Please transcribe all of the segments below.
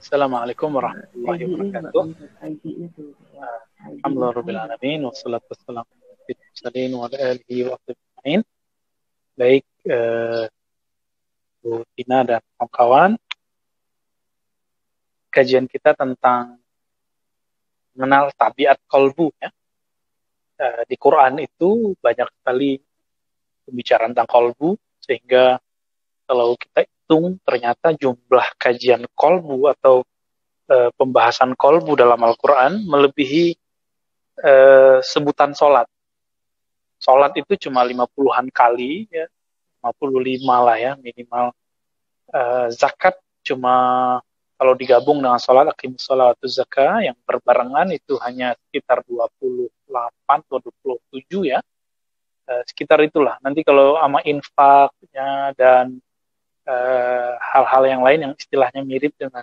Assalamualaikum warahmatullahi ID-nya Mbak, wabarakatuh. untuk ID-nya tuh. ID-nya kan Alhamdulillah alamin wassalatu wassalamu ala mursalin wa ala alihi wa sahbihi ajmain. Baik, Bu Tina dan kawan-kawan, kajian kita tentang mengenal tabiat kolbu ya. Di Quran itu banyak sekali pembicaraan tentang kolbu, sehingga kalau kita hitung ternyata jumlah kajian kolbu atau pembahasan kolbu dalam Al-Quran melebihi sebutan sholat. Sholat itu cuma 50-an kali, ya, 55 lah ya minimal. Zakat cuma kalau digabung dengan sholat, aqimus sholatu zakah yang berbarengan itu hanya sekitar 28 atau 27 ya. Sekitar itulah. Nanti kalau sama infaknya dan hal-hal yang lain yang istilahnya mirip dengan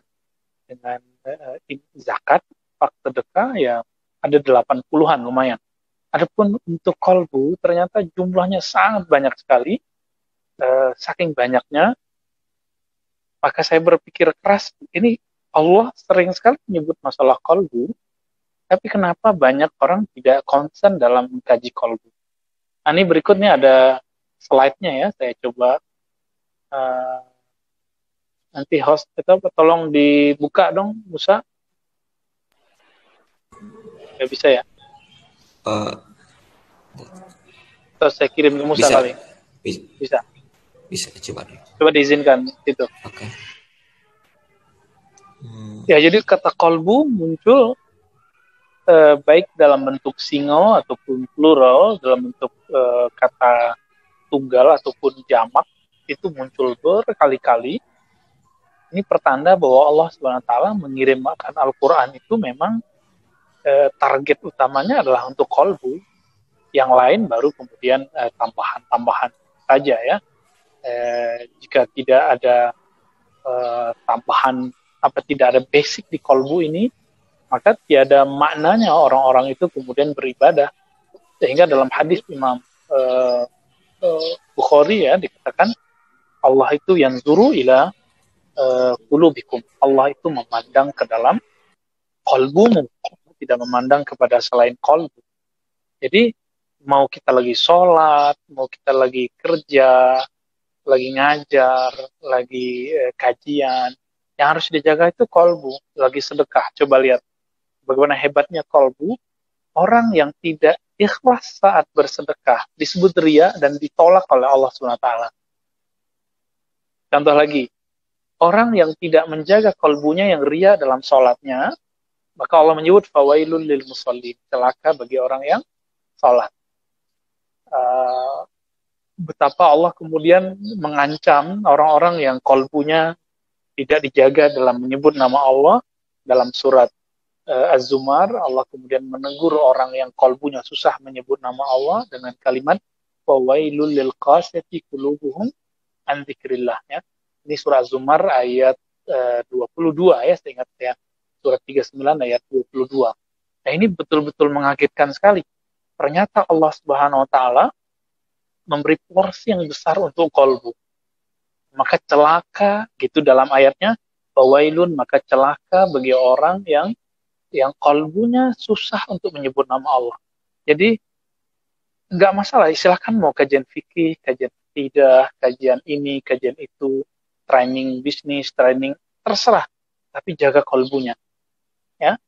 zakat, infak sedekah ya ada 80-an lumayan. Adapun untuk kolbu ternyata jumlahnya sangat banyak sekali. Saking banyaknya maka saya berpikir keras, ini Allah sering sekali menyebut masalah kolbu, tapi kenapa banyak orang tidak concern dalam mengkaji kolbu? Nah, ini berikutnya ada slide-nya ya, saya coba uh, nanti host itu tolong dibuka dong, Musa. Nggak bisa ya? Eh, Atau saya kirim ke Musa bisa, kali. bisa, Bisa. bisa coba dulu. Coba diizinkan itu. Oke. Ya, jadi kata kolbu muncul baik dalam bentuk single ataupun plural, dalam bentuk kata tunggal ataupun jamak itu muncul berkali-kali. Ini pertanda bahwa Allah Subhanahu wa taala mengirimkan Al-Qur'an itu memang target utamanya adalah untuk kolbu. Yang lain baru kemudian tambahan-tambahan saja ya. Jika tidak ada tambahan tidak ada basic di kolbu ini, maka tiada maknanya orang-orang itu kemudian beribadah. Sehingga dalam hadis Imam Bukhari ya dikatakan Allah itu yang zuru ila qulubikum. Allah itu memandang ke dalam kolbumu, tidak memandang kepada selain kolbu. Jadi mau kita lagi sholat, mau kita lagi kerja, lagi ngajar, lagi kajian, yang harus dijaga itu kolbu. Lagi sedekah, coba lihat bagaimana hebatnya kolbu. Orang yang tidak ikhlas saat bersedekah disebut ria dan ditolak oleh Allah SWT. Contoh lagi, orang yang tidak menjaga kolbunya yang ria dalam sholatnya, maka Allah menyebut fawailul lil musallin, celaka bagi orang yang sholat. Betapa Allah kemudian mengancam orang-orang yang kolbunya tidak dijaga dalam menyebut nama Allah. Dalam surat Az-Zumar, Allah kemudian menegur orang yang kolbunya susah menyebut nama Allah dengan kalimat fawailul lil qasiyati qulubuhum an dzikrillah ya. Ini surah Az-Zumar ayat 22 ya, seingat saya. Surat 39 ayat 22. Nah, ini betul-betul mengagetkan sekali. Ternyata Allah Subhanahu wa taala memberi porsi yang besar untuk kolbu. Maka celaka gitu dalam ayatnya, fawailun, maka celaka bagi orang yang kolbunya susah untuk menyebut nama Allah. Jadi nggak masalah, silahkan mau kajian fikih, kajian tidak, kajian ini, kajian itu, training bisnis, training terserah, tapi jaga kolbunya, ya.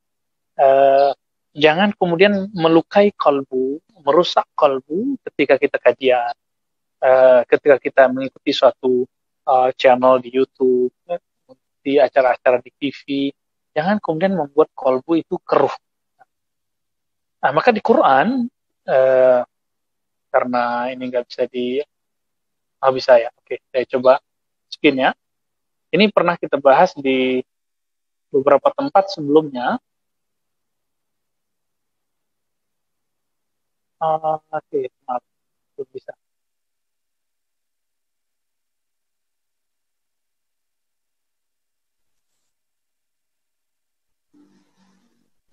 Eh, Jangan kemudian melukai kolbu, merusak kolbu ketika kita kajian, ketika kita mengikuti suatu channel di YouTube, di acara-acara di TV, jangan kemudian membuat kolbu itu keruh. Nah, maka di Quran eh, karena ini nggak bisa bisa ya. Oke, saya coba spin ya. Ini pernah kita bahas di beberapa tempat sebelumnya. Oke, maaf, belum bisa.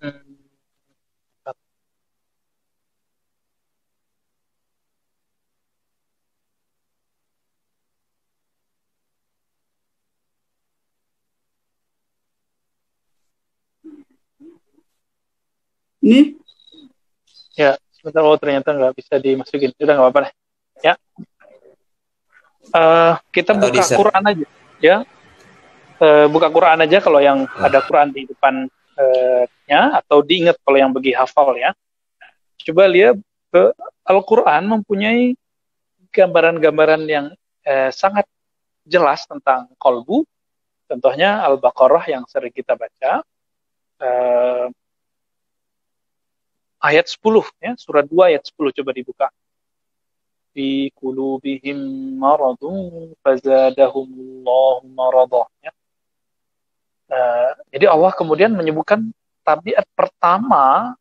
Hmm, Ini Ya, sebentar. Oh, ternyata nggak bisa dimasukin. Udah nggak apa-apa deh. Ya, kita Atau buka di share. Quran aja. Ya, buka Quran aja kalau yang ada Quran di depannya, atau diingat kalau yang bagi hafal ya. Coba lihat Al-Quran mempunyai gambaran-gambaran yang sangat jelas tentang kolbu. Contohnya Al-Baqarah yang sering kita baca, ayat 10, ya, surat 2 ayat 10, coba dibuka. Fi qulubihim maradun fazadahumullahu maradah. Ya. Jadi Allah kemudian menyebutkan tabiat pertama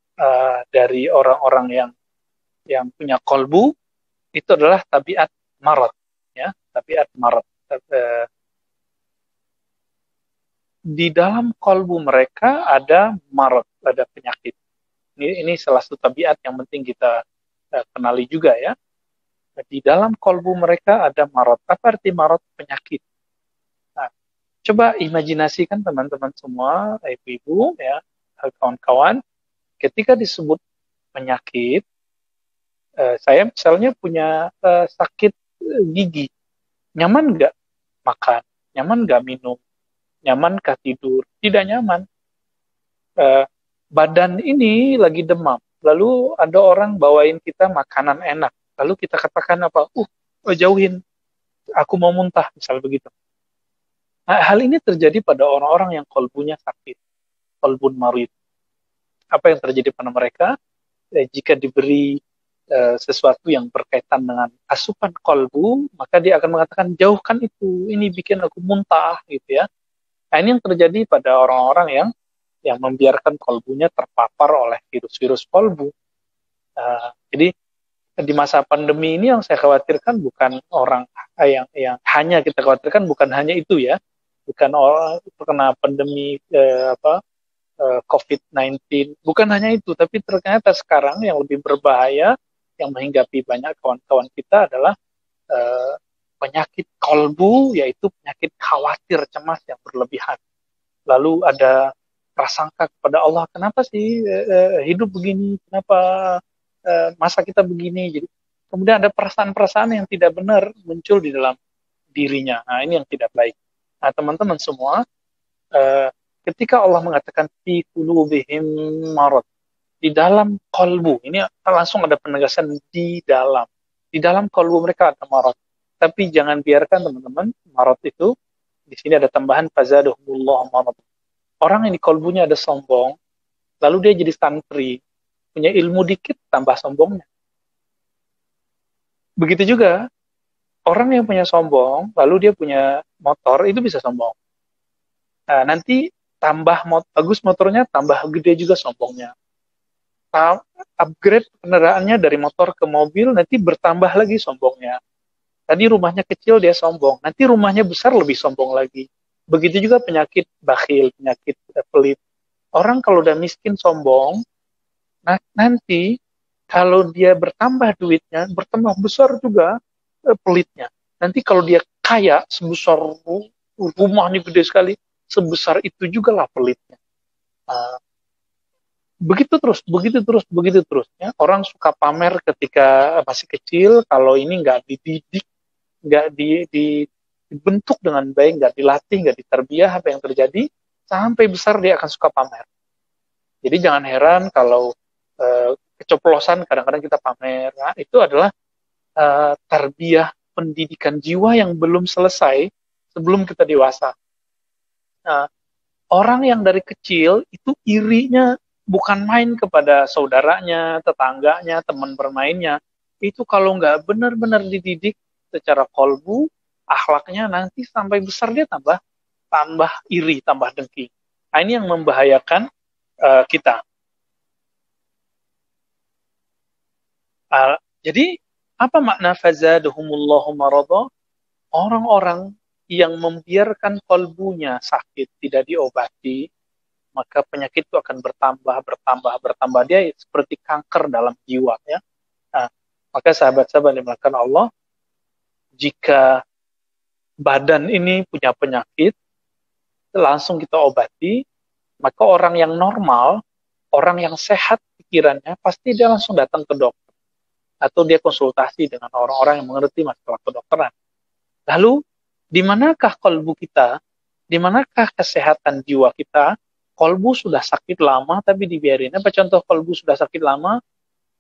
dari orang-orang yang punya kolbu itu adalah tabiat marad, ya, tabiat marad. Di dalam kolbu mereka ada marad, ada penyakit. Ini salah satu tabiat yang penting kita kenali juga ya. Di dalam kolbu mereka ada marad. Apa arti marad? Penyakit. Nah, coba imajinasikan teman-teman semua, ibu-ibu, ya, kawan-kawan, ketika disebut penyakit, saya misalnya punya sakit gigi, nyaman nggak makan? Nyaman nggak minum? Nyamankah tidur? Tidak nyaman. Badan ini lagi demam, lalu ada orang bawain kita makanan enak, lalu kita katakan apa? Jauhin, aku mau muntah, misal begitu. Nah, hal ini terjadi pada orang-orang yang kolbunya sakit, kolbun marid. Apa yang terjadi pada mereka? Jika diberi sesuatu yang berkaitan dengan asupan kolbu, maka dia akan mengatakan, jauhkan itu, ini bikin aku muntah, gitu ya. Nah, ini yang terjadi pada orang-orang yang membiarkan kolbunya terpapar oleh virus-virus kolbu. Jadi di masa pandemi ini yang saya khawatirkan bukan orang yang hanya kita khawatirkan bukan hanya itu ya, bukan orang terkena pandemi COVID-19, bukan hanya itu, tapi ternyata sekarang yang lebih berbahaya yang menghinggapi banyak kawan-kawan kita adalah penyakit kolbu, yaitu penyakit khawatir, cemas yang berlebihan. Lalu ada prasangka kepada Allah, kenapa sih hidup begini, kenapa masa kita begini. Jadi kemudian ada perasaan-perasaan yang tidak benar muncul di dalam dirinya. Nah, ini yang tidak baik. Nah, teman-teman semua, ketika Allah mengatakan fi qulubihim marad, di dalam kolbu, ini langsung ada penegasan di dalam kolbu mereka ada marad. Tapi jangan biarkan teman-teman marad itu, di sini ada tambahan fazadahumullahu marad. Orang yang di kolbunya ada sombong, lalu dia jadi santri, punya ilmu dikit, tambah sombongnya. Begitu juga, orang yang punya sombong, lalu dia punya motor, itu bisa sombong. Nah, nanti tambah bagus motornya, tambah gede juga sombongnya. Upgrade kendaraannya dari motor ke mobil, nanti bertambah lagi sombongnya. Tadi rumahnya kecil, dia sombong. Nanti rumahnya besar, lebih sombong lagi. Begitu juga penyakit bakhil, penyakit pelit. Orang kalau udah miskin sombong, nanti kalau dia bertambah duitnya, bertambah besar juga pelitnya. Nanti kalau dia kaya, sebesar rumahnya gede sekali, sebesar itu juga lah pelitnya. Begitu terus. Ya. Orang suka pamer ketika masih kecil, kalau ini nggak dididik, nggak dibentuk dengan baik, nggak dilatih, nggak diterbiah, apa yang terjadi? Sampai besar dia akan suka pamer. Jadi jangan heran kalau keceplosan kadang-kadang kita pamer. Nah, itu adalah tarbiyah pendidikan jiwa yang belum selesai sebelum kita dewasa. Nah, orang yang dari kecil itu irinya bukan main kepada saudaranya, tetangganya, teman bermainnya. Itu kalau nggak benar-benar dididik secara kolbu, akhlaknya nanti sampai besar dia tambah iri, tambah dengki. Nah, ini yang membahayakan kita. Jadi apa makna fazadahumullahu marada? Orang-orang yang membiarkan kolbunya sakit, tidak diobati, maka penyakit itu akan bertambah. Dia seperti kanker dalam jiwa. Ya. Nah, maka sahabat-sahabat yang dimuliakan Allah, jika badan ini punya penyakit, langsung kita obati, maka orang yang normal, orang yang sehat pikirannya pasti dia langsung datang ke dokter atau dia konsultasi dengan orang-orang yang mengerti masalah kedokteran. Lalu di manakah kalbu kita? Di manakah kesehatan jiwa kita? Kalbu sudah sakit lama tapi dibiarin. Apa contoh kalbu sudah sakit lama?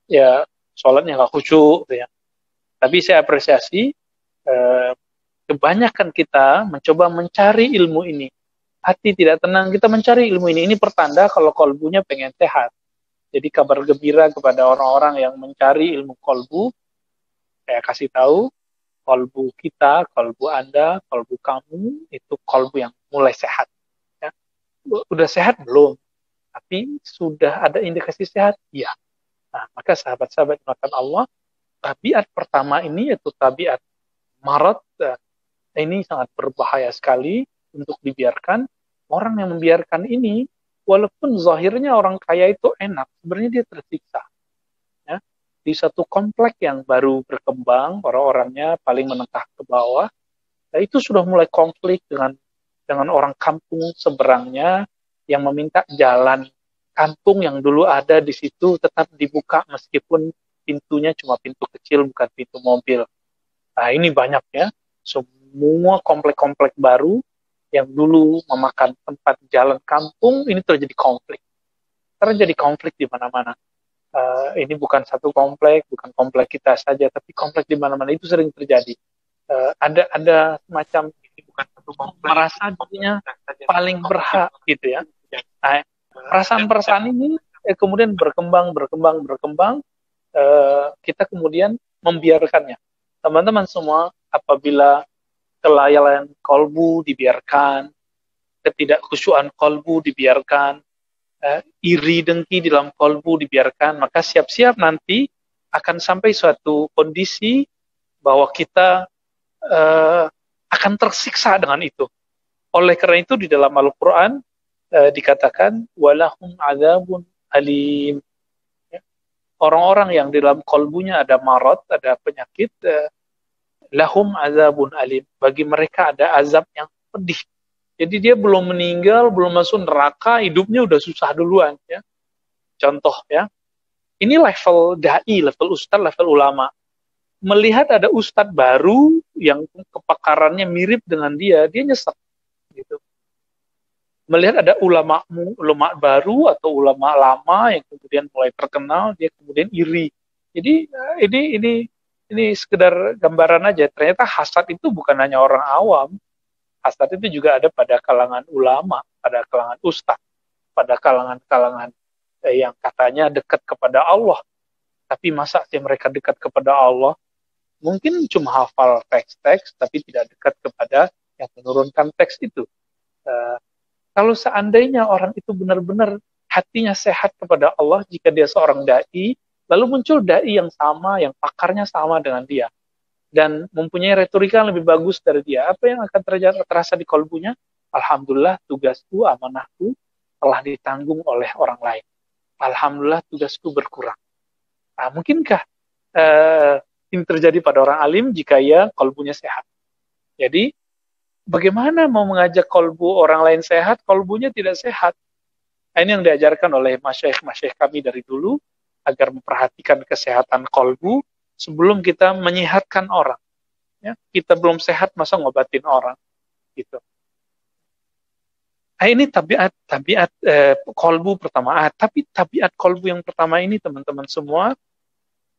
Ya sholatnya nggak khusyuk, gitu ya. Tapi saya apresiasi kebanyakan kita mencoba mencari ilmu ini. Hati tidak tenang, kita mencari ilmu ini. Ini pertanda kalau kalbunya pengen sehat. Jadi kabar gembira kepada orang-orang yang mencari ilmu kalbu, saya kasih tahu, kalbu kita, kalbu Anda, kalbu kamu, itu kalbu yang mulai sehat. Ya. Udah sehat belum? Tapi sudah ada indikasi sehat? Iya. Nah, maka sahabat-sahabat dimakan Allah, tabiat pertama ini yaitu tabiat marad, ini sangat berbahaya sekali untuk dibiarkan. Orang yang membiarkan ini, walaupun zahirnya orang kaya itu enak, sebenarnya dia tersiksa. Ya. Di satu komplek yang baru berkembang, orang-orangnya paling menengah ke bawah, itu sudah mulai konflik dengan orang kampung seberangnya yang meminta jalan kampung yang dulu ada di situ tetap dibuka meskipun pintunya cuma pintu kecil, bukan pintu mobil. Nah, ini banyak ya. Semua komplek-komplek baru yang dulu memakan tempat jalan kampung, ini terjadi konflik. Terjadi konflik di mana-mana. Ini bukan satu komplek, bukan komplek kita saja, tapi komplek di mana-mana itu sering terjadi. Ada semacam ini bukan satu komplek, merasa dirinya paling berhak gitu ya. Nah, perasaan-perasaan ini kemudian berkembang, kita kemudian membiarkannya. Teman-teman semua, apabila kelalaian kalbu dibiarkan, ketidakkhusyuan kalbu dibiarkan, iri dengki di dalam kalbu dibiarkan, maka siap-siap nanti akan sampai suatu kondisi bahwa kita akan tersiksa dengan itu. Oleh karena itu di dalam Al-Quran dikatakan walahum adzabun alim. Orang-orang yang di dalam kalbunya ada marad, ada penyakit, lahum azabun alim. Bagi mereka ada azab yang pedih. Jadi dia belum meninggal, belum masuk neraka, hidupnya udah susah duluan. Ya. Contoh ya, ini level dai, level ustadz, level ulama. Melihat ada ustadz baru yang kepakarannya mirip dengan dia nyesek. Gitu. Melihat ada ulama baru atau ulama lama yang kemudian mulai terkenal, dia kemudian iri. Jadi ini sekedar gambaran aja. Ternyata hasad itu bukan hanya orang awam. Hasad itu juga ada pada kalangan ulama, pada kalangan ustaz, pada kalangan-kalangan yang katanya dekat kepada Allah. Tapi masa sih mereka dekat kepada Allah? Mungkin cuma hafal teks-teks, tapi tidak dekat kepada yang menurunkan teks itu. Kalau seandainya orang itu benar-benar hatinya sehat kepada Allah, jika dia seorang da'i, lalu muncul da'i yang sama, yang pakarnya sama dengan dia, dan mempunyai retorika yang lebih bagus dari dia, apa yang akan terasa di kalbunya? Alhamdulillah tugasku, amanahku telah ditanggung oleh orang lain. Alhamdulillah tugasku berkurang. Nah, mungkinkah ini terjadi pada orang alim jika ia kalbunya sehat? Jadi, bagaimana mau mengajak kalbu orang lain sehat, kalbunya tidak sehat? Nah, ini yang diajarkan oleh masyaikh kami dari dulu, agar memperhatikan kesehatan kalbu sebelum kita menyehatkan orang. Ya, kita belum sehat, masa ngobatin orang? Gitu. Nah, ini tabiat kalbu pertama. Tapi tabiat kalbu yang pertama ini, teman-teman semua,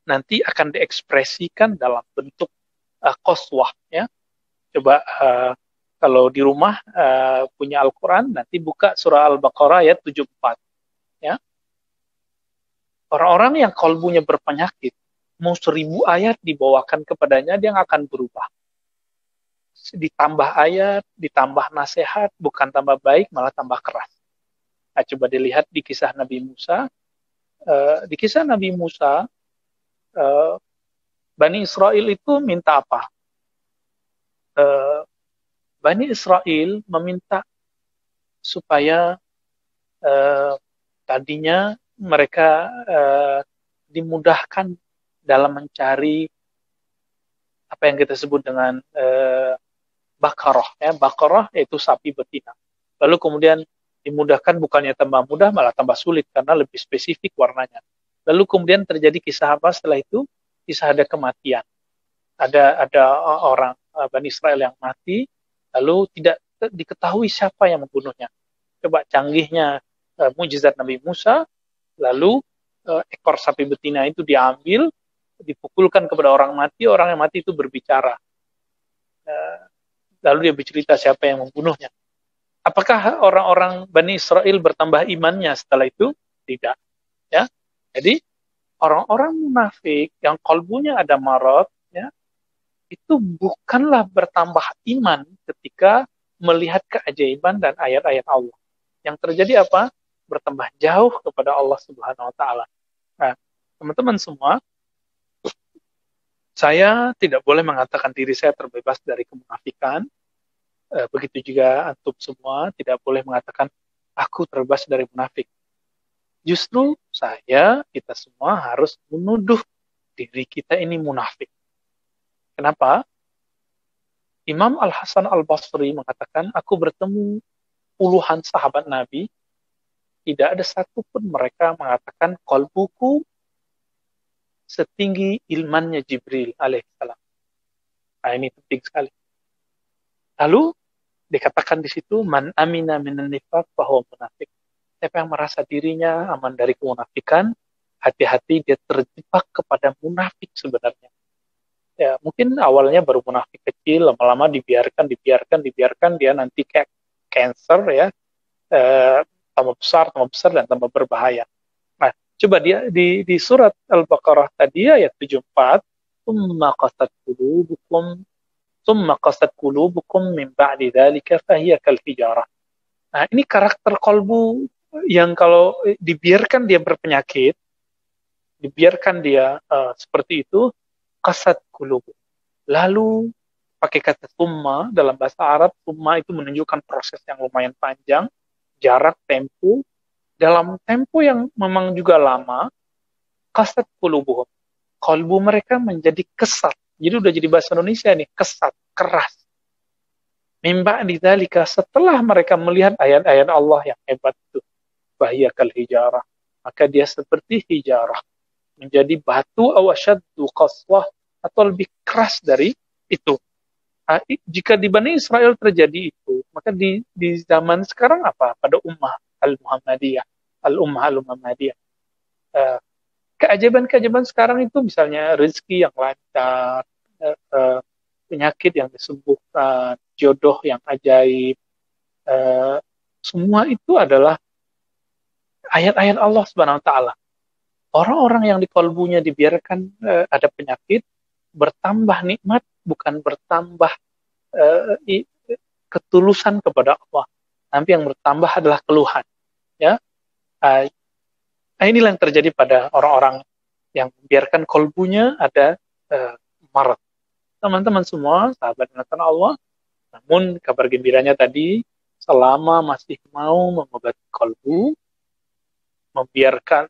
nanti akan diekspresikan dalam bentuk qaswah. Ya. Coba kalau di rumah punya Al-Quran, nanti buka surah Al-Baqarah ayat 74. Ya. Orang-orang yang kalbunya berpenyakit, mau 1000 ayat dibawakan kepadanya, dia akan berubah. Ditambah ayat, ditambah nasihat, bukan tambah baik, malah tambah keras. Nah, coba dilihat di kisah Nabi Musa. Di kisah Nabi Musa, Bani Israel itu minta apa? Bani Israel meminta supaya tadinya mereka dimudahkan dalam mencari apa yang kita sebut dengan bakarah. Ya. Bakarah yaitu sapi betina. Lalu kemudian dimudahkan bukannya tambah mudah, malah tambah sulit karena lebih spesifik warnanya. Lalu kemudian terjadi kisah apa setelah itu? Kisah ada kematian. Ada orang Bani Israel yang mati, lalu tidak diketahui siapa yang membunuhnya. Coba canggihnya mukjizat Nabi Musa, lalu ekor sapi betina itu diambil, dipukulkan kepada orang yang mati itu berbicara. Lalu dia bercerita siapa yang membunuhnya. Apakah orang-orang Bani Israel bertambah imannya setelah itu? Tidak. Ya. Jadi orang-orang munafik yang kalbunya ada marad, ya, itu bukanlah bertambah iman ketika melihat keajaiban dan ayat-ayat Allah. Yang terjadi apa? Bertambah jauh kepada Allah Subhanahu wa taala. Nah, teman-teman semua, saya tidak boleh mengatakan diri saya terbebas dari kemunafikan. Begitu juga antum semua tidak boleh mengatakan aku terbebas dari munafik. Justru kita semua harus menuduh diri kita ini munafik. Kenapa? Imam Al-Hasan Al-Basri mengatakan, aku bertemu puluhan sahabat Nabi, tidak ada satupun mereka mengatakan qalbuku setinggi ilmannya Jibril alaihissalam. Nah, ini penting sekali. Lalu dikatakan di situ, man amina minan nifaq bahwa munafik. Siapa yang merasa dirinya aman dari kemunafikan, hati-hati dia terjebak kepada munafik sebenarnya. Ya, mungkin awalnya baru munafik kecil, lama-lama dibiarkan, dia nanti kayak cancer ya, tambah besar dan tambah berbahaya. Nah, coba dia di surat Al-Baqarah tadi ayat 74, Tsumma qasat qulubukum min ba'di dzalika fahiya kal hijarah. Nah, ini karakter kolbu yang kalau dibiarkan dia berpenyakit, dibiarkan dia seperti itu, qasat qulubu. Lalu pakai kata summa dalam bahasa Arab, summa itu menunjukkan proses yang lumayan panjang, jarak tempo, dalam tempo yang memang juga lama, qasat qulubuhum. Kolbu mereka menjadi kesat. Jadi udah jadi bahasa Indonesia nih, kesat, keras. Mimba didzalika, setelah mereka melihat ayat-ayat Allah yang hebat itu, bahya kal hijarah, maka dia seperti hijarah, menjadi batu awasyaddu qaswah, atau lebih keras dari itu. Nah, jika di Bani Israel terjadi itu, maka di zaman sekarang apa? Pada ummah al-Muhammadiyah, al-ummah al-Muhammadiyah. Keajaiban-keajaiban sekarang itu misalnya rezeki yang lancar, penyakit yang disembuhkan, jodoh yang ajaib, semua itu adalah ayat-ayat Allah Subhanahu wa taala. Orang-orang yang di kalbunya dibiarkan ada penyakit, bertambah nikmat, bukan bertambah ketulusan kepada Allah. Tapi yang bertambah adalah keluhan. Ya, inilah yang terjadi pada orang-orang yang membiarkan kalbunya ada marad. Teman-teman semua, sahabat dan Allah, namun kabar gembiranya tadi, selama masih mau mengobati kalbu, membiarkan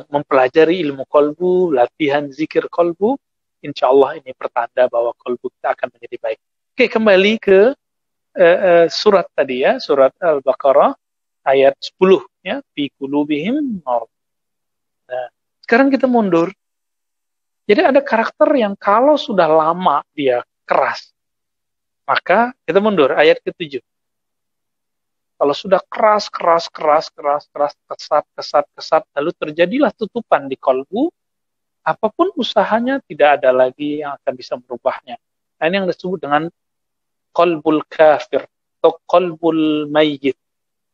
mempelajari ilmu kalbu, latihan zikir kalbu, insya Allah ini pertanda bahwa kalbu kita akan menjadi baik. Oke, kembali ke surat tadi ya, surat Al-Baqarah ayat 10 ya, fi qulubihim marad. Nah, sekarang kita mundur. Jadi ada karakter yang kalau sudah lama dia keras, maka kita mundur ayat ke-7. Kalau sudah keras, kesat, lalu terjadilah tutupan di kalbu, apapun usahanya tidak ada lagi yang akan bisa merubahnya. Nah, ini yang disebut dengan qalbul kafir atau qalbul mayyit.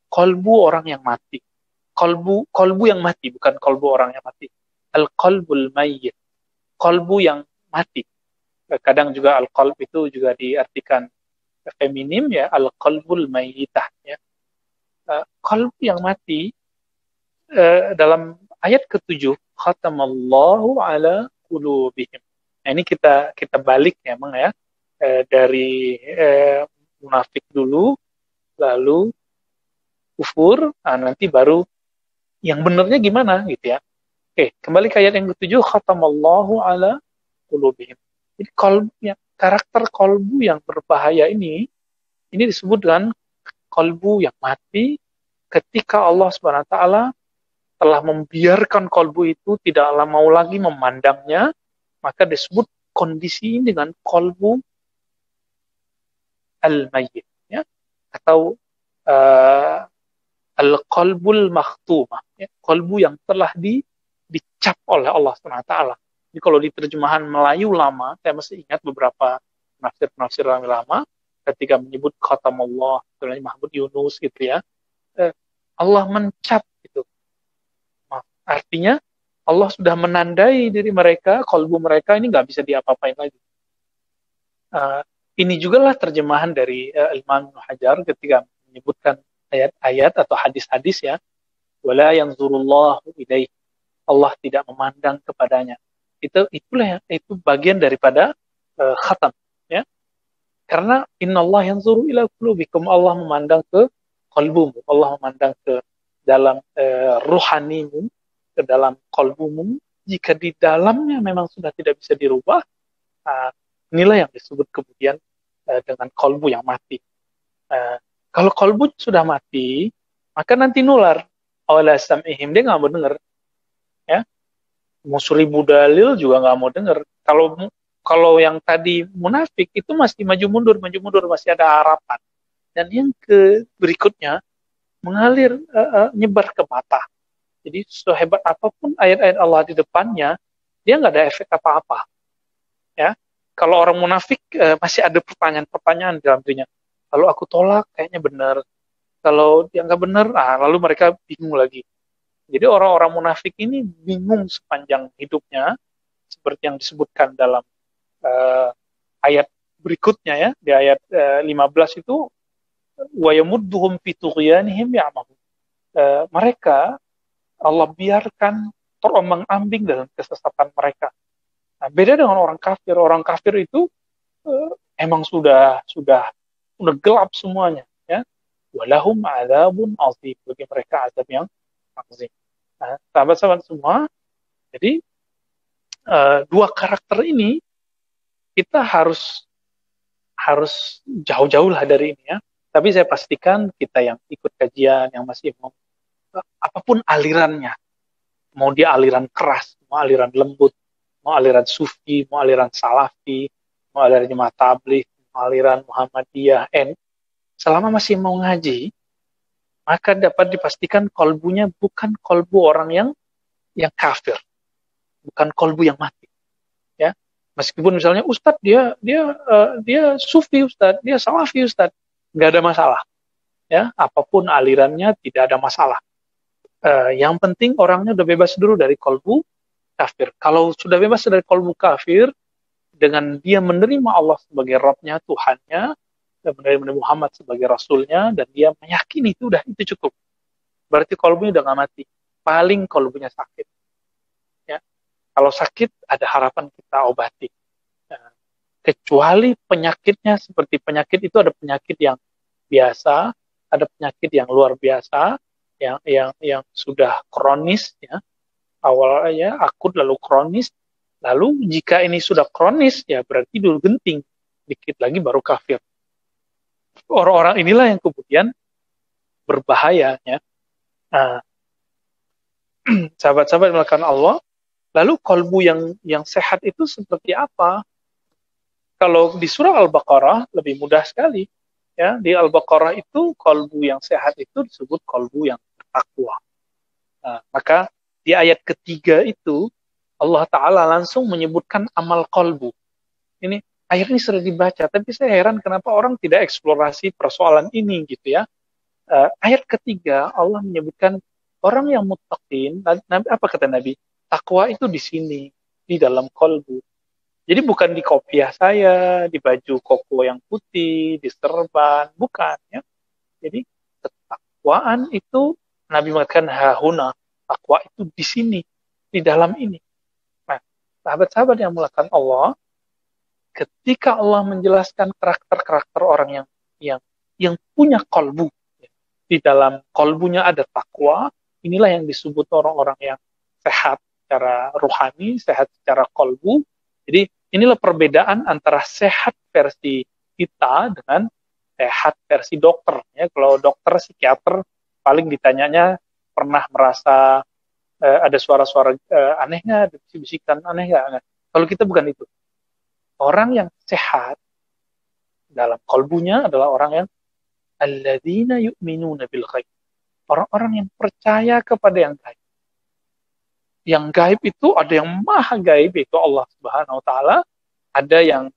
Kalbu orang yang mati. Kalbu yang mati, bukan kalbu orang yang mati. Al-qalbul mayyit. Kalbu yang mati. Kadang juga al-qalb itu juga diartikan feminim ya, al-qalbul mayyitah ya. Kalbu yang mati dalam ayat ke-7, khatamallahu ala qulubihim. Nah, ini kita balik ya, memang ya, dari munafik dulu, lalu kufur, nanti baru yang benernya gimana gitu ya. Oke, kembali ke ayat yang ke-7, khatamallahu ala qulubihim. Jadi karakter kalbu yang berbahaya ini disebut dengan kalbu yang mati, ketika Allah Subhanahu wa taala telah membiarkan kolbu itu tidak mau lagi memandangnya, maka disebut kondisi ini dengan kolbu al-mayyit, ya, atau al-qalbul makhtumah, ya, kolbu yang telah dicap oleh Allah Subhanahu wa taala. Jadi kalau di terjemahan Melayu lama, saya masih ingat beberapa penafsir lama ketika menyebut khatamallah, sebenarnya Mahmud Yunus gitu ya. Allah mencap gitu. Artinya Allah sudah menandai diri mereka, kolbu mereka ini nggak bisa diapa-apain lagi. Ini juga lah terjemahan dari Imam Ibnu Hajar ketika menyebutkan ayat-ayat atau hadis-hadis ya. Wala yanzurullahu ilaihi. Allah tidak memandang kepadanya. Itulah itu bagian daripada khatam ya. Karena innallaha yanzuru ila qulubikum, Allah memandang ke qalbumu, Allah memandang ke dalam ruhanimu, ke dalam qalbumu. Jika di dalamnya memang sudah tidak bisa dirubah, inilah yang disebut kemudian dengan qalbu yang mati. Kalau qalbu sudah mati, maka nanti nular. Awala sam'ihim, dia nggak mau dengar. Ya, mau 1000 dalil juga nggak mau dengar. Kalau yang tadi munafik itu masih maju mundur, masih ada harapan. Dan yang berikutnya mengalir, nyebar ke mata. Jadi sehebat apapun ayat-ayat Allah di depannya, dia nggak ada efek apa-apa. Ya, kalau orang munafik masih ada pertanyaan-pertanyaan dalam dirinya. Kalau aku tolak, kayaknya benar. Kalau dia nggak benar, lalu mereka bingung lagi. Jadi orang-orang munafik ini bingung sepanjang hidupnya, seperti yang disebutkan dalam ayat berikutnya ya, di ayat 15 itu, wa yamudduhum fi tughyanihim ya'mahun. Mereka Allah biarkan terombang-ambing dalam kesesatan mereka. Nah, beda dengan orang kafir. Orang kafir itu emang sudah gelap semuanya ya. Walahum adzabun azim, bagi mereka azab yang azim. Nah, sahabat-sahabat semua, jadi dua karakter ini kita harus jauh-jauh lah dari ini ya. Tapi saya pastikan kita yang ikut kajian, yang masih mau apapun alirannya, mau dia aliran keras, mau aliran lembut, mau aliran sufi, mau aliran salafi, mau aliran jemaah tabligh, mau aliran Muhammadiyah, selama masih mau ngaji, maka dapat dipastikan kolbunya bukan kolbu orang yang kafir, bukan kolbu yang mati. Ya, meskipun misalnya Ustadz dia sufi Ustadz, dia salafi Ustadz, nggak ada masalah. Ya, apapun alirannya tidak ada masalah. Yang penting orangnya udah bebas dulu dari kolbu kafir. Kalau sudah bebas dari kolbu kafir, dengan dia menerima Allah sebagai Rabb-nya, Tuhannya, dan menerima Muhammad sebagai Rasulnya, dan dia meyakini itu cukup. Berarti kolbunya udah nggak mati. Paling kolbunya sakit. Ya, kalau sakit ada harapan kita obati. Kecuali penyakitnya seperti penyakit itu, ada penyakit yang biasa, ada penyakit yang luar biasa, yang sudah kronis ya, awalnya akut lalu kronis, lalu jika ini sudah kronis ya berarti dulu genting, dikit lagi baru kafir. Orang-orang inilah yang kemudian berbahaya ya. Sahabat-sahabat melakukan Allah, lalu kolbu yang sehat itu seperti apa? Kalau di surah Al-Baqarah lebih mudah sekali ya. Di Al-Baqarah itu kolbu yang sehat itu disebut kolbu yang takwa. Maka di ayat ketiga itu Allah Ta'ala langsung menyebutkan amal kolbu. Ini ayat ini sering dibaca, tapi saya heran kenapa orang tidak eksplorasi persoalan ini gitu ya. Ayat ketiga Allah menyebutkan orang yang muttaqin. Apa kata Nabi? Takwa itu di sini, di dalam kolbu. Jadi bukan di kopiah saya, di baju koko yang putih, di serban, bukan ya. Jadi ketakwaan itu Nabi mengatakan hahuna, takwa itu di sini, di dalam ini. Nah, sahabat-sahabat yang melakukan Allah, ketika Allah menjelaskan karakter-karakter orang yang punya kolbu, di dalam kolbunya ada takwa, inilah yang disebut orang-orang yang sehat secara rohani, sehat secara kolbu. Jadi inilah perbedaan antara sehat versi kita dengan sehat versi dokter. Ya, kalau dokter, psikiater paling ditanyanya pernah merasa ada suara-suara aneh nggak, bisikan aneh nggak. Nah, kalau kita bukan itu. Orang yang sehat dalam kalbunya adalah orang yang alladzina yu'minuna bil ghaib. Orang-orang yang percaya kepada yang gaib. Yang gaib itu ada yang maha gaib, itu Allah Subhanahu wa taala, ada yang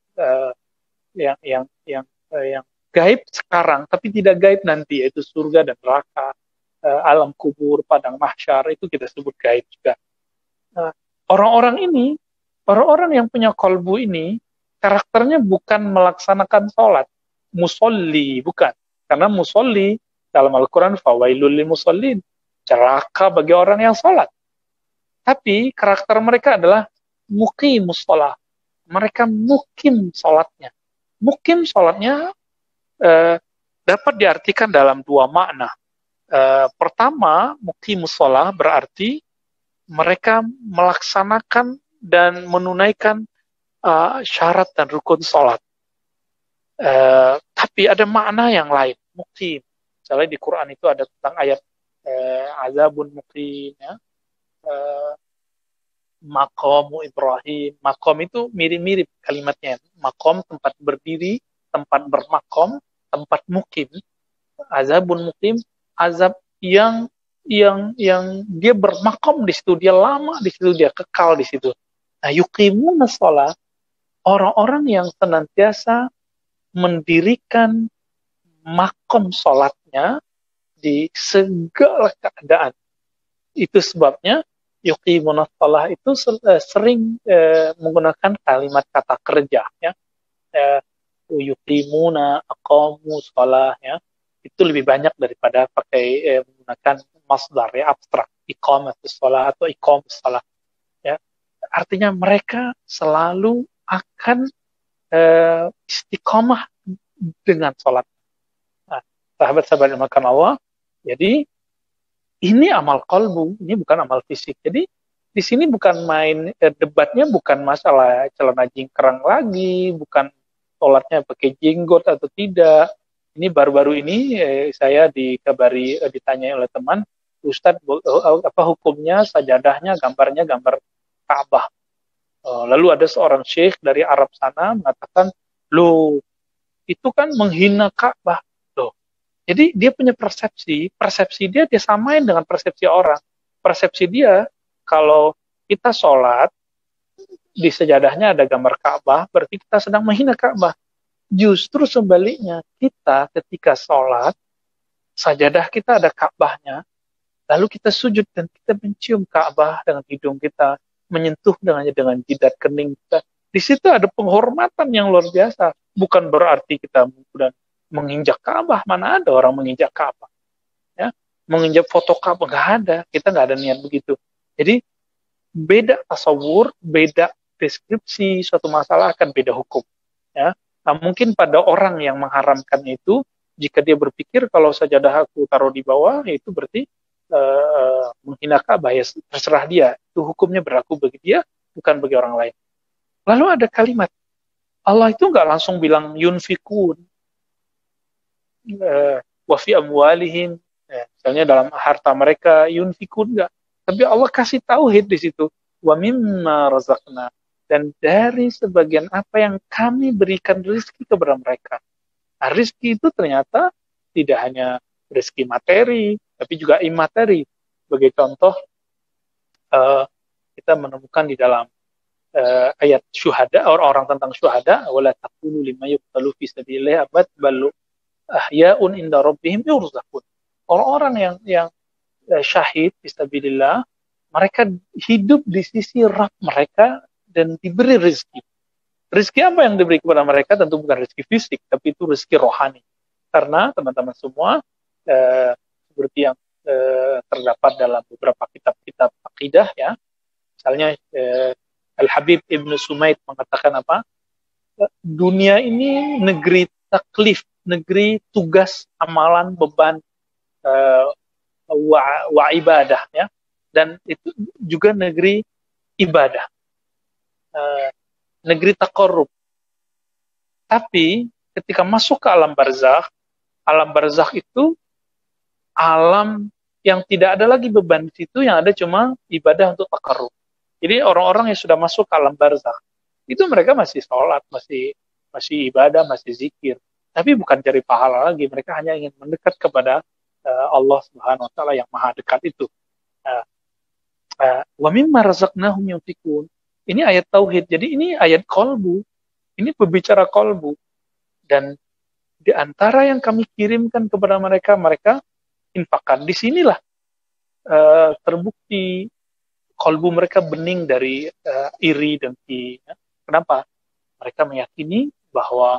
gaib sekarang tapi tidak gaib nanti, yaitu surga dan neraka, alam kubur, padang mahsyar, itu kita sebut gaib juga. Orang-orang ini, orang-orang yang punya kalbu ini, karakternya bukan melaksanakan sholat, musolli, bukan. Karena musolli dalam Al-Quran, fawailul lil musallin, celaka bagi orang yang sholat. Tapi karakter mereka adalah muqimus sholat. Mereka mukim sholatnya. Mukim sholatnya dapat diartikan dalam dua makna. Pertama, muqimus sholat berarti mereka melaksanakan dan menunaikan syarat dan rukun sholat. Tapi ada makna yang lain, muqim. Misalnya di Quran itu ada tentang ayat azabun muqim, ya. Maqamu Ibrahim. Maqam itu mirip-mirip kalimatnya. Maqam tempat berdiri, tempat bermakom, tempat mukim. Azabun mukim, azab yang dia bermakom di situ, dia lama di situ, dia kekal di situ. Nah, yuqimuna shalah, orang-orang yang senantiasa mendirikan makom sholatnya di segala keadaan. Itu sebabnya yuqimuna shalah itu sering menggunakan kalimat kata kerja, ya. Yuqimuna, aqamu shalah, ya. Itu lebih banyak daripada pakai menggunakan masdar, ya, abstrak, iqamatus shalah atau iqamus shalah, ya. Artinya mereka selalu akan istiqomah dengan sholat. Nah, sahabat-sahabat yang makan Allah, jadi ini amal qalbu, ini bukan amal fisik. Jadi di sini bukan main debatnya, bukan masalah celana jingkrang lagi, bukan sholatnya pakai jenggot atau tidak. Ini baru-baru ini saya dikabari, ditanya oleh teman, Ustadz, apa hukumnya sajadahnya gambarnya gambar Ka'bah. Lalu ada seorang syekh dari Arab sana mengatakan, loh, itu kan menghina Ka'bah. Jadi dia punya persepsi dia samain dengan persepsi orang. Persepsi dia, kalau kita sholat, di sajadahnya ada gambar Ka'bah, berarti kita sedang menghina Ka'bah. Justru sebaliknya, kita ketika sholat, sajadah kita ada Ka'bahnya, lalu kita sujud dan kita mencium Ka'bah dengan hidung kita, menyentuh dengan jidat kening kita. Di situ ada penghormatan yang luar biasa. Bukan berarti kita kemudian menginjak Ka'bah, mana ada orang menginjak Ka'bah, ya, menginjak foto Ka'bah, nggak ada, kita nggak ada niat begitu. Jadi beda tasawur, beda deskripsi suatu masalah, akan beda hukum, ya. Nah, mungkin pada orang yang mengharamkan itu, jika dia berpikir kalau sajadah aku taruh di bawah, itu berarti menghina Ka'bah, ya terserah dia, itu hukumnya berlaku bagi dia, bukan bagi orang lain. Lalu ada kalimat Allah itu nggak langsung bilang yunfikun, wa fi amwalihim, misalnya dalam harta mereka, yunfikun, enggak. Tapi Allah kasih tauhid di situ, wa mimma razaqna, dan dari sebagian apa yang kami berikan rezeki kepada mereka. Nah, rezeki itu ternyata tidak hanya rezeki materi, tapi juga imateri. Sebagai contoh, kita menemukan di dalam ayat syuhada, orang-orang tentang syuhada, wala taqulu lima yuqtalu fi sabilillah abad balu ahyaun inda rabbihim yurzaqun. Orang-orang yang syahid fisabilillah, mereka hidup di sisi Rabb mereka dan diberi rezeki. Rezeki apa yang diberi kepada mereka? Tentu bukan rezeki fisik, tapi itu rezeki rohani. Karena teman-teman semua, seperti yang terdapat dalam beberapa kitab-kitab akidah, ya, misalnya Al-Habib Ibn Sumaid mengatakan apa? Dunia ini negeri taklif, negeri tugas, amalan, beban, wa ibadah, ya, dan itu juga negeri ibadah, negeri taqarrub. Tapi ketika masuk ke alam barzakh itu alam yang tidak ada lagi beban di situ, yang ada cuma ibadah untuk takarrub. Jadi orang-orang yang sudah masuk ke alam barzakh itu mereka masih sholat, masih ibadah, masih zikir, tapi bukan cari pahala lagi. Mereka hanya ingin mendekat kepada Allah Subhanahu Wa Taala yang maha dekat itu. Uh, Wa mimma razaqnahum yunfikun. Ini ayat tauhid. Jadi ini ayat kolbu. Ini berbicara kolbu. Dan di antara yang kami kirimkan kepada mereka, mereka infakkan. Di sinilah terbukti kolbu mereka bening dari iri dan dengki. Kenapa? Mereka meyakini bahwa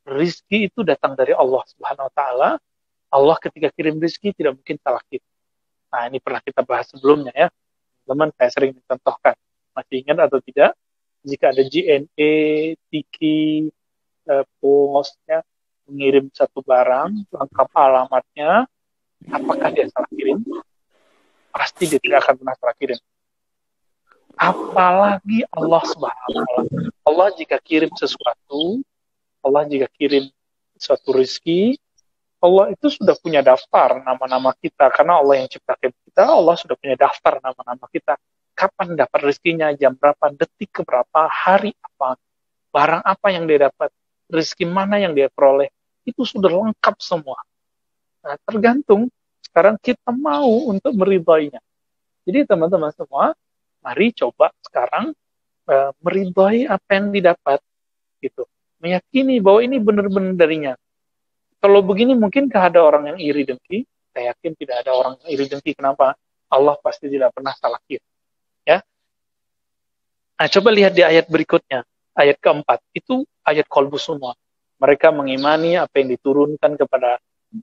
rizki itu datang dari Allah Subhanahu Wa Taala. Allah ketika kirim rizki tidak mungkin salah kita. Nah, ini pernah kita bahas sebelumnya ya. Teman, saya sering mencontohkan. Masih ingat atau tidak? Jika ada JNE, Tiki, Pos, ya, mengirim satu barang, lengkap alamatnya, apakah dia salah kirim? Pasti dia tidak akan pernah salah kirim. Apalagi Allah Subhanahu Wa Taala. Allah jika kirim sesuatu, Allah jika kirim suatu rezeki, Allah itu sudah punya daftar nama-nama kita. Karena Allah yang ciptakan kita, Allah sudah punya daftar nama-nama kita. Kapan dapat rezekinya, jam berapa, detik keberapa, hari apa, barang apa yang dia dapat, rezeki mana yang dia peroleh, itu sudah lengkap semua. Nah, tergantung sekarang kita mau untuk meridhoinya. Jadi teman-teman semua, mari coba sekarang meridhoi apa yang didapat, gitu. Meyakini bahwa ini benar-benar darinya. Kalau begini mungkinkah ada orang yang iri dengki? Saya yakin tidak ada orang yang iri dengki. Kenapa? Allah pasti tidak pernah salah kira. Ya. Nah, coba lihat di ayat berikutnya, ayat keempat. Itu ayat kolbu semua. Mereka mengimani apa yang diturunkan kepada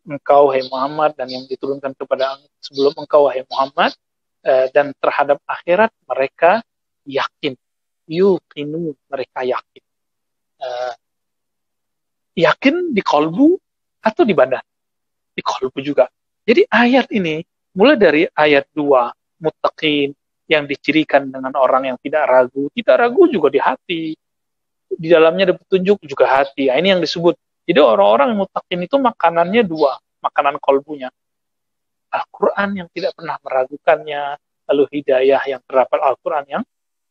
engkau, hai Muhammad, dan yang diturunkan kepada sebelum engkau, hai Muhammad, dan terhadap akhirat mereka yakin. Yuqinu, mereka yakin. Yakin di kolbu atau di badan? Di kolbu juga. Jadi ayat ini, mulai dari ayat 2, muttaqin, yang dicirikan dengan orang yang tidak ragu juga di hati. Di dalamnya ada petunjuk juga hati. Nah, ini yang disebut. Jadi orang-orang yang muttaqin itu makanannya 2, makanan kolbunya. Al-Quran yang tidak pernah meragukannya, lalu hidayah yang terdapat Al-Quran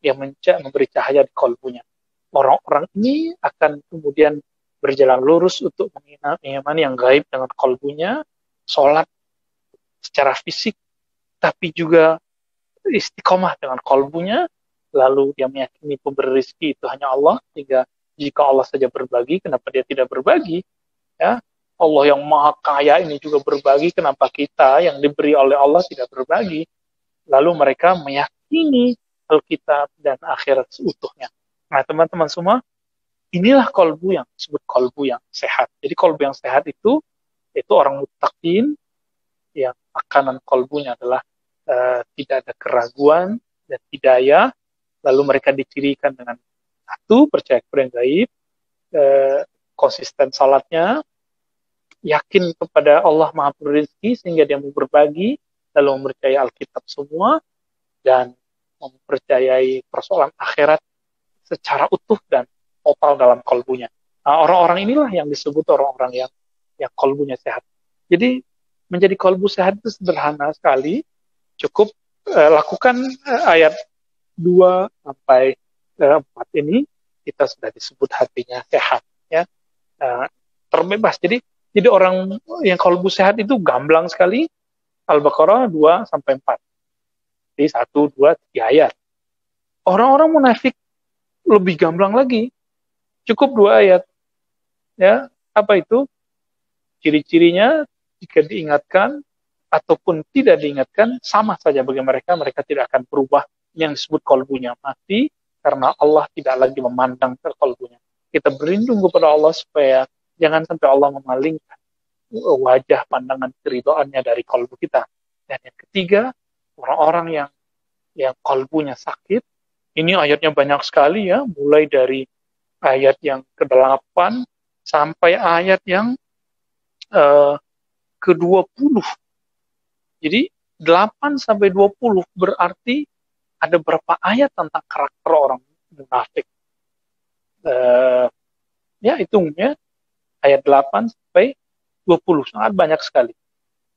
yang memberi cahaya di kolbunya. Orang-orang ini akan kemudian berjalan lurus untuk mengimani yang gaib dengan kolbunya, sholat secara fisik, tapi juga istiqomah dengan kolbunya, lalu dia meyakini pemberi rezeki itu hanya Allah, sehingga jika Allah saja berbagi, kenapa dia tidak berbagi? Ya, Allah yang maha kaya ini juga berbagi, kenapa kita yang diberi oleh Allah tidak berbagi? Lalu mereka meyakini Alkitab dan akhirat seutuhnya. Nah, teman-teman semua, inilah kolbu yang disebut kolbu yang sehat. Jadi kolbu yang sehat itu orang muttaqin yang makanan kolbunya adalah tidak ada keraguan dan hidayah. Lalu mereka dicirikan dengan satu, percaya kepada yang gaib, konsisten salatnya, yakin kepada Allah Maha Perizki sehingga dia mau berbagi, lalu mempercayai Alkitab semua, dan mempercayai persoalan akhirat secara utuh dan total dalam kolbunya. Nah, orang-orang inilah yang disebut orang-orang yang kolbunya sehat. Jadi menjadi kolbu sehat itu sederhana sekali. Cukup lakukan ayat 2 sampai 4 ini, kita sudah disebut hatinya sehat. Ya, terbebas. Jadi orang yang kolbu sehat itu gamblang sekali. Al-Baqarah 2 sampai 4. Jadi 1, 2, 3 ayat. Orang-orang munafik lebih gamblang lagi. Cukup 2 ayat. Ya, apa itu? Ciri-cirinya jika diingatkan ataupun tidak diingatkan sama saja bagi mereka tidak akan berubah. Yang disebut kolbunya mati karena Allah tidak lagi memandang ke kolbunya. Kita berlindung kepada Allah supaya jangan sampai Allah memalingkan wajah pandangan keridhaannya dari kolbu kita. Dan yang ketiga, orang-orang yang kolbunya sakit. Ini ayatnya banyak sekali ya, mulai dari ayat yang ke-8 sampai ayat yang ke-20. Jadi 8 sampai 20 berarti ada berapa ayat tentang karakter orang munafik. Ya hitungnya ayat 8 sampai 20, sangat banyak sekali.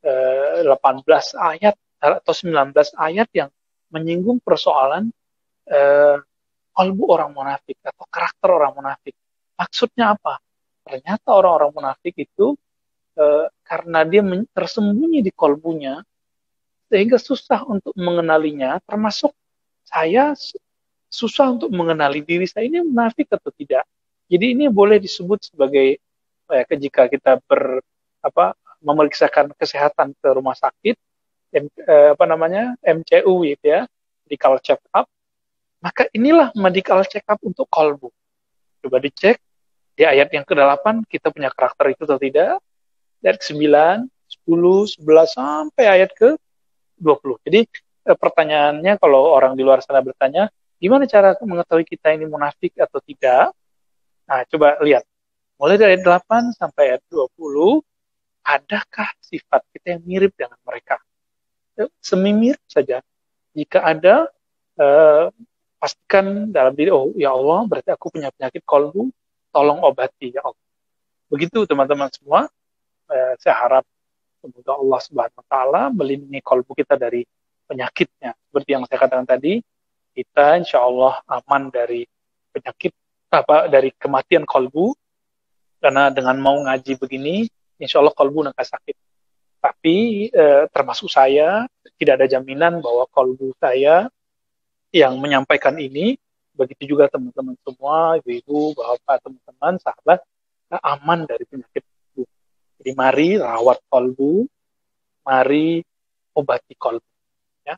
18 ayat atau 19 ayat yang menyinggung persoalan eh, kalbu orang munafik atau karakter orang munafik. Maksudnya apa? Ternyata orang-orang munafik itu karena dia tersembunyi di kalbunya, sehingga susah untuk mengenalinya, termasuk saya susah untuk mengenali diri saya ini munafik atau tidak. Jadi ini boleh disebut sebagai jika kita memeriksakan kesehatan ke rumah sakit, MCU gitu ya, medical check up, maka inilah medical check up untuk kalbu. Coba dicek di ayat yang ke-8 kita punya karakter itu atau tidak, dari 9, 10, 11 sampai ayat ke-20. Jadi pertanyaannya kalau orang di luar sana bertanya, gimana cara mengetahui kita ini munafik atau tidak? Nah, coba lihat. Mulai dari ayat 8 sampai ayat 20, adakah sifat kita yang mirip dengan mereka? Semirip saja. Jika ada, pastikan dalam diri, oh ya Allah, berarti aku punya penyakit kalbu, tolong obati ya Allah. Begitu teman-teman semua, saya harap semoga Allah Subhanahu wa taala melindungi kalbu kita dari penyakitnya. Seperti yang saya katakan tadi, kita insya Allah aman dari penyakit dari kematian kalbu, karena dengan mau ngaji begini, insya Allah kalbu nggak sakit. Tapi termasuk saya, tidak ada jaminan bahwa kalbu saya yang menyampaikan ini, begitu juga teman-teman semua, ibu-ibu, bapak, teman-teman, sahabat, aman dari penyakit kalbu. Jadi mari rawat kalbu, mari obati kalbu. Ya.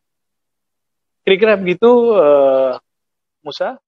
Kira-kira begitu, Musa.